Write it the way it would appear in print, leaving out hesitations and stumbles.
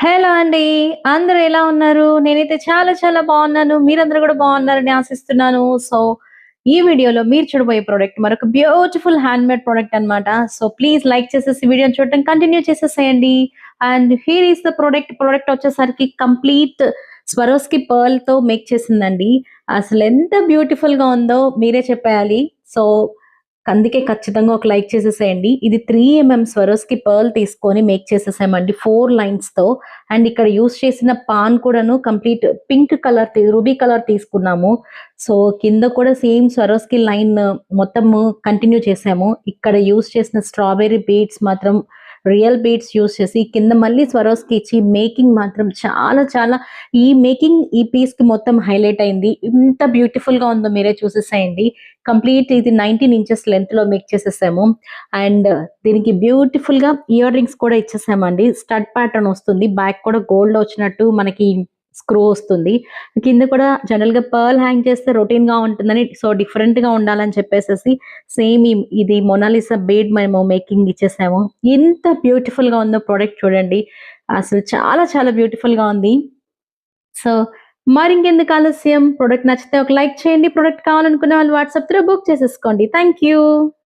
Hello అండి. అందరూ ఎలా ఉన్నారు? నేనైతే చాలా చాలా బావున్నాను. మీరందరూ గూడా బావున్నారని ఆశిస్తున్నాను. సో, ఈ వీడియోలో మీరు చూడబోయే ప్రొడక్ట్ మరొక బ్యూటిఫుల్ హ్యాండ్‌మేడ్ ప్రొడక్ట్ అన్నమాట. సో, ప్లీజ్ లైక్ చేసేసి వీడియోని చూడటం కంటిన్యూ చేసేసేయండి. And here is the product. Product వచ్చేసరికి కంప్లీట్ స్వరోస్‌కి పర్ల్‌తో మేక్ చేసిందండి. అసలెంత బ్యూటిఫుల్‌గా ఉందో మీరే చెప్పేయాలి. సో, అందుకే ఖచ్చితంగా ఒక లైక్ చేసేసేయండి. ఇది 3 స్వరోస్‌కి పర్ల్ తీసుకొని మేక్ చేసేసామండి 4 లైన్స్‌తో. అండ్ ఇక్కడ యూజ్ చేసిన పాన్ కూడాను complete pink colour ruby colour తీసుకున్నాము. సో, కింద కూడా సేమ్ స్వరోస్‌కి లైన్ మొత్తము కంటిన్యూ చేసాము. ఇక్కడ యూజ్ చేసిన స్ట్రాబెర్రీ బీడ్స్ మాత్రం రియల్ బీడ్స్ యూజ్ చేసి కింద మళ్ళీ స్వరోస్‌కి ఇచ్చి మేకింగ్ మాత్రం చాలా చాలా ఈ పీస్‌కి మొత్తం హైలైట్ అయింది. ఎంత బ్యూటిఫుల్‌గా ఉందో మీరే చూసేసేయండి. కంప్లీట్ ఇది 19 ఇంచెస్ లెంగ్త్‌లో మేక్ చేసేసాము. అండ్ దీనికి బ్యూటిఫుల్‌గా ఇయర్ రింగ్స్ కూడా ఇచ్చేసామండి. స్టడ్ ప్యాటర్న్ వస్తుంది. బ్యాక్ కూడా గోల్డ్‌లో వచ్చినట్టు మనకి స్క్రూ వస్తుంది. కింద కూడా జనరల్‌గా పర్ల్ హ్యాంగ్ చేస్తే రొటీన్‌గా ఉంటుందని సో, డిఫరెంట్‌గా ఉండాలని చెప్పేసేసి సేమ్ ఇది మొనాలిసా బీడ్ మేము మేకింగ్ ఇచ్చేసాము. ఎంత బ్యూటిఫుల్‌గా ఉందో ప్రొడక్ట్ చూడండి. అసలు చాలా చాలా బ్యూటిఫుల్‌గా ఉంది. సో, మరింకెందుకు ఆలస్యం ప్రొడక్ట్ నచ్చితే ఒక లైక్ చేయండి. ప్రొడక్ట్ కావాలనుకునే వాళ్ళు వాట్సాప్ త్రూ బుక్ చేసేసుకోండి. Thank you.